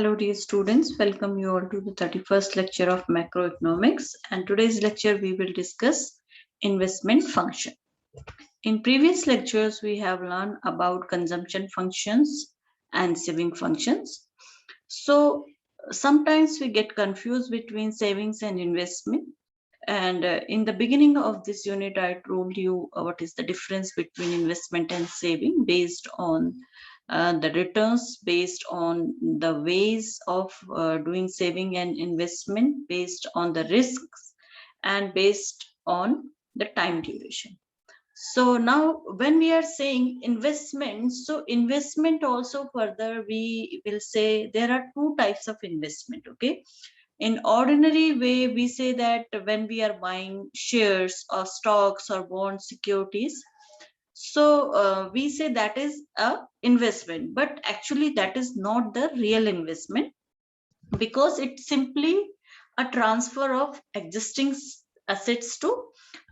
Hello dear students, welcome you all to the 31st lecture of macroeconomics, and today's lecture we will discuss investment function. In previous lectures we have learned about consumption functions and saving functions. So sometimes we get confused between savings and investment, and in the beginning of this unit I told you what is the difference between investment and saving based on the returns, based on the ways of doing saving and investment, based on the risks, and based on the time duration. So now when we are saying investment, so investment also further we will say there are two types of investment. Okay, in ordinary way we say that when we are buying shares or stocks or bond securities, so we say that is a investment, but actually that is not the real investment, because it's simply a transfer of existing assets to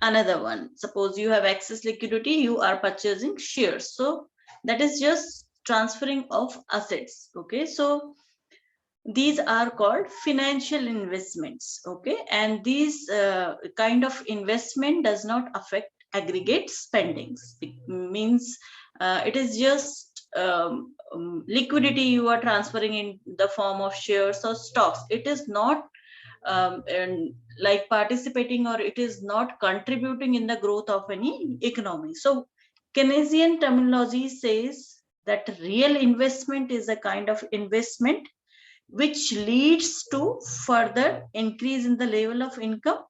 another one. Suppose you have excess liquidity, you are purchasing shares, so that is just transferring of assets. Okay, so these are called financial investments. Okay, and these kind of investment does not affect aggregate spendings. It means it is just liquidity you are transferring in the form of shares or stocks. It is not and like participating, or it is not contributing in the growth of any economy. So Keynesian terminology says that real investment is a kind of investment which leads to further increase in the level of income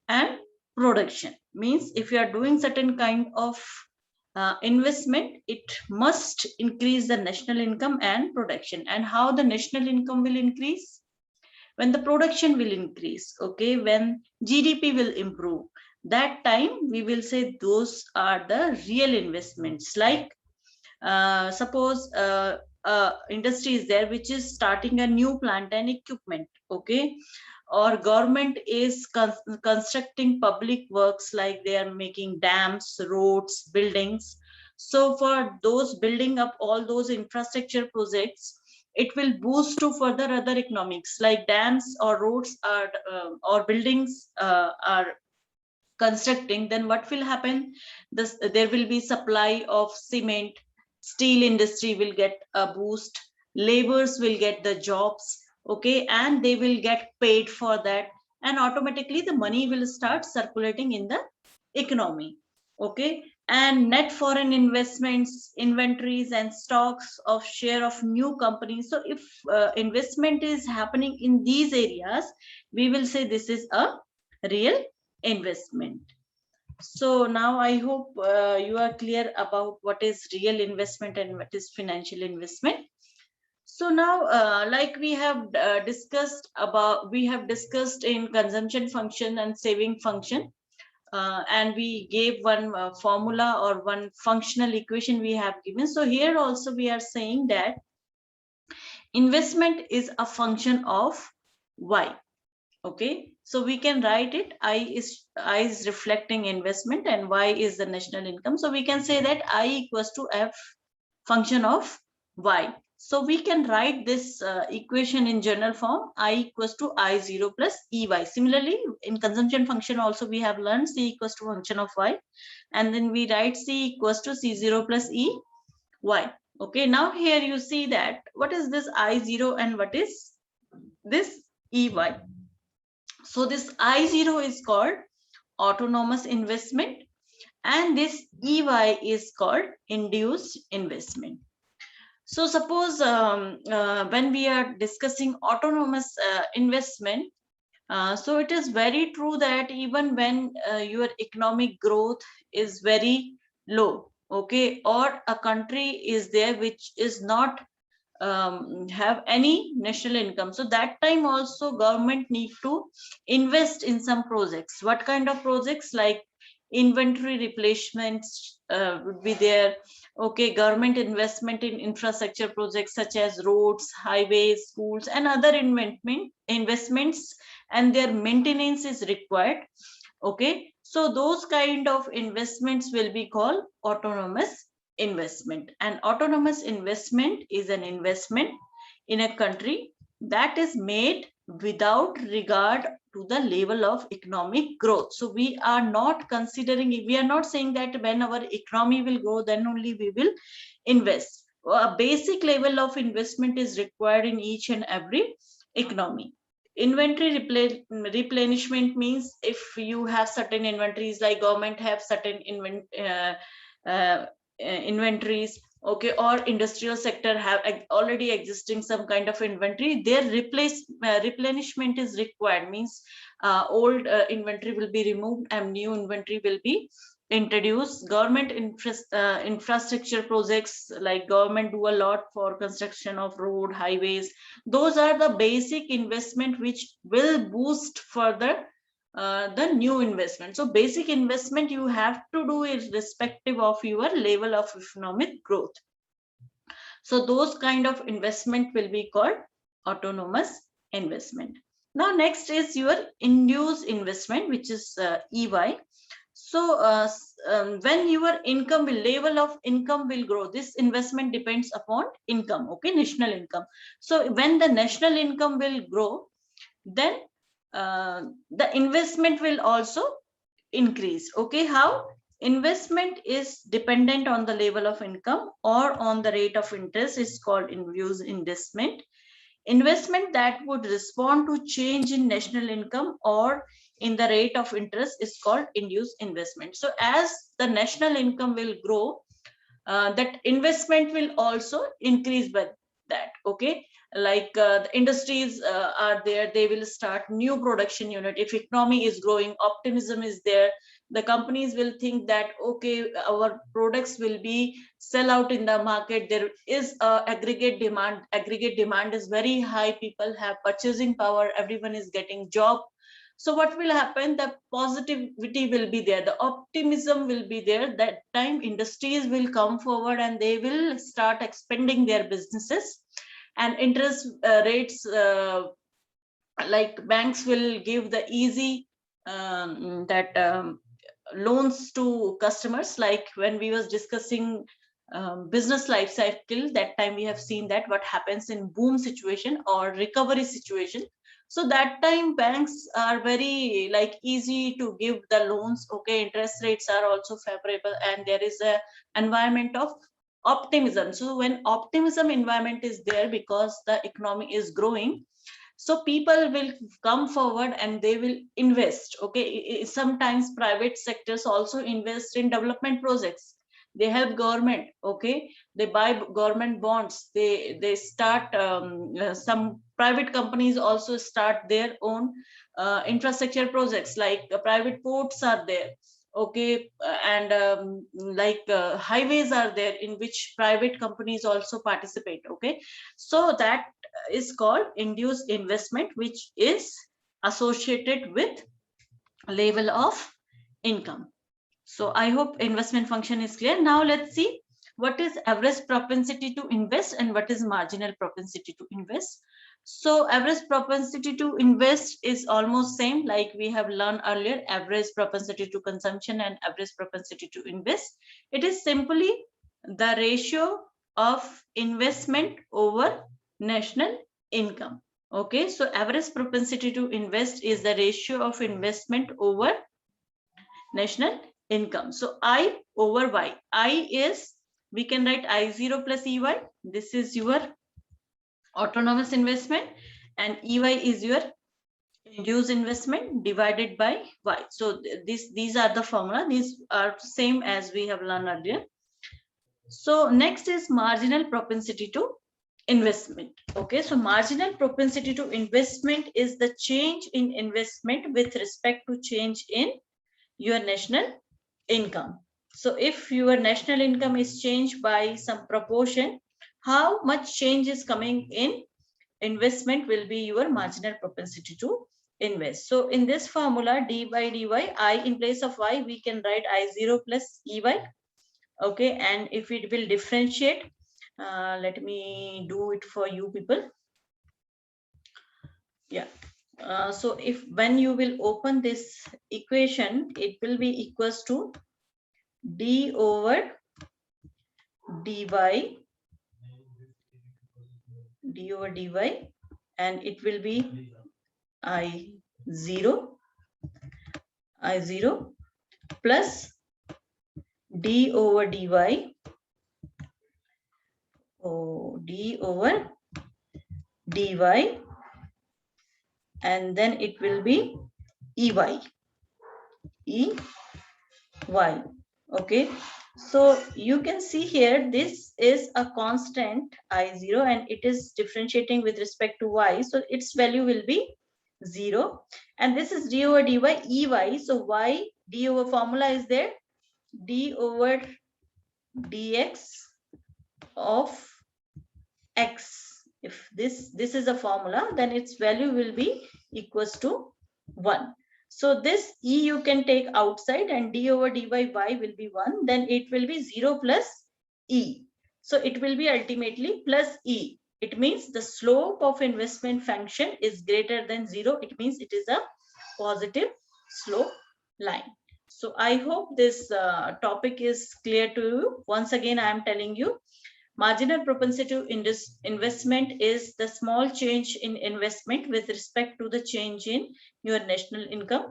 and production. Means if you are doing certain kind of investment, it must increase the national income and production. And how the national income will increase? When the production will increase. Okay, when GDP will improve, that time we will say those are the real investments. Like suppose industry is there which is starting a new plant and equipment. Okay, or government is constructing public works, like they are making dams, roads, buildings. So for those building up all those infrastructure projects, it will boost to further other economics, like dams or roads are or buildings are constructing. Then what will happen? There will be supply of cement, steel industry will get a boost, laborers will get the jobs. Okay, and they will get paid for that, and automatically the money will start circulating in the economy. Okay, and net foreign investments, inventories and stocks of share of new companies. So if investment is happening in these areas, we will say this is a real investment. So now I hope you are clear about what is real investment and what is financial investment. So now like we have discussed in consumption function and saving function, and we gave one formula or one functional equation we have given. So here also we are saying that investment is a function of y. Okay, so we can write it, I is reflecting investment and y is the national income. So we can say that I equals to f function of y. So we can write this equation in general form, I equals to I0 plus ey. Similarly, in consumption function also we have learned c equals to function of y, and then we write c equals to c0 plus ey. Okay, now here you see that what is this I0 and what is this ey. So this I0 is called autonomous investment, and this EY is called induced investment. So suppose when we are discussing autonomous investment, so it is very true that even when your economic growth is very low, okay, or a country is there which is not have any national income, so that time also government need to invest in some projects. What kind of projects? Like inventory replacements would be there. Okay, government investment in infrastructure projects such as roads, highways, schools and other investments, and their maintenance is required. Okay, so those kind of investments will be called autonomous investment. And autonomous investment is an investment in a country that is made without regard to the level of economic growth. So we are not considering, we are not saying that when our economy will grow, then only we will invest. A basic level of investment is required in each and every economy. Inventory replenishment means if you have certain inventories, like government have certain inventories, okay, or industrial sector have already existing some kind of inventory, their replenishment is required. Means old inventory will be removed and new inventory will be introduced. Government infrastructure projects, like government do a lot for construction of road, highways. Those are the basic investment which will boost further the new investment. So basic investment you have to do irrespective of your level of economic growth. So those kind of investment will be called autonomous investment. Now next is your induced investment, which is EY. So when your income will, level of income will grow, this investment depends upon income, okay, national income. So when the national income will grow, then the investment will also increase. Okay, how? Investment is dependent on the level of income or on the rate of interest is called induced investment. Investment that would respond to change in national income or in the rate of interest is called induced investment. So as the national income will grow, that investment will also increase by that. Okay, like the industries are there, they will start new production unit. If economy is growing, optimism is there, the companies will think that okay, our products will be sell out in the market. There is a aggregate demand is very high, people have purchasing power, everyone is getting job. So what will happen? The positivity will be there, the optimism will be there. That time industries will come forward and they will start expanding their businesses. And interest rates, like banks will give the easy that loans to customers. Like when we was discussing business life cycle, that time we have seen that what happens in boom situation or recovery situation. So that time banks are very like easy to give the loans. Okay, interest rates are also favorable and there is a environment of optimism. So when optimism environment is there, because the economy is growing, so people will come forward and they will invest. Okay, sometimes private sectors also invest in development projects, they help government. Okay, they buy government bonds, they start some private companies also start their own infrastructure projects, like private ports are there. Okay, and like highways are there in which private companies also participate. Okay, so that is called induced investment, which is associated with level of income. So I hope investment function is clear. Now let's see what is average propensity to invest and what is marginal propensity to invest. So average propensity to invest is almost same like we have learned earlier, average propensity to consumption and average propensity to invest. It is simply the ratio of investment over national income. Okay, so average propensity to invest is the ratio of investment over national income. So I over Y. I is, we can write I0 plus EY. This is your autonomous investment, and EY is your induced investment divided by Y. So these are the formula. These are same as we have learned earlier. So next is marginal propensity to investment. Okay, so marginal propensity to investment is the change in investment with respect to change in your national income. So if your national income is changed by some proportion, how much change is coming in investment will be your marginal propensity to invest. So in this formula, d by dy, I in place of y, we can write I0 plus ey. Okay, and if it will differentiate, let me do it for you people. Yeah. So if when you will open this equation, it will be equals to d over dy, d over dy, and it will be I0 plus d over dy, d over dy, and then it will be ey. Okay, so you can see here this is a constant I0 and it is differentiating with respect to y, so its value will be 0, and this is d over dy ey, so y d over formula is there, d over dx of x. If this is a formula, then its value will be equals to 1. So this e you can take outside and d over dy y will be 1. Then it will be 0 plus e. So it will be ultimately plus e. It means the slope of investment function is greater than 0. It means it is a positive slope line. So I hope this topic is clear to you. Once again, I am telling you, marginal propensity to investment is the small change in investment with respect to the change in your national income.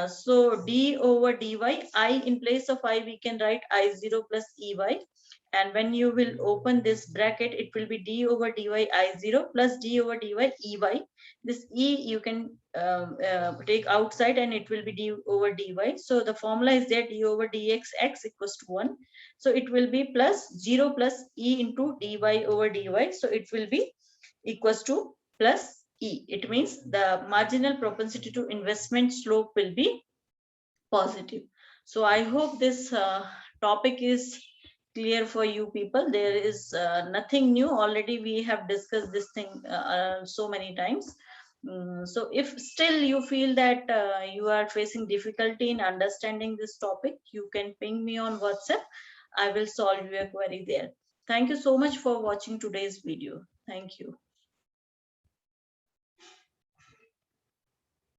So d over dy, I in place of I we can write I0 plus ey, and when you will open this bracket it will be d over dy I0 plus d over dy ey. This e you can take outside and it will be d over dy. So the formula is there, d over dx x equals to 1. So it will be plus 0 plus e into dy over dy. So it will be equals to plus e. It means the marginal propensity to investment slope will be positive. So I hope this topic is clear for you people. There is nothing new. Already we have discussed this thing so many times. So if still you feel that you are facing difficulty in understanding this topic, you can ping me on WhatsApp. I will solve your query there. Thank you so much for watching today's video. Thank you.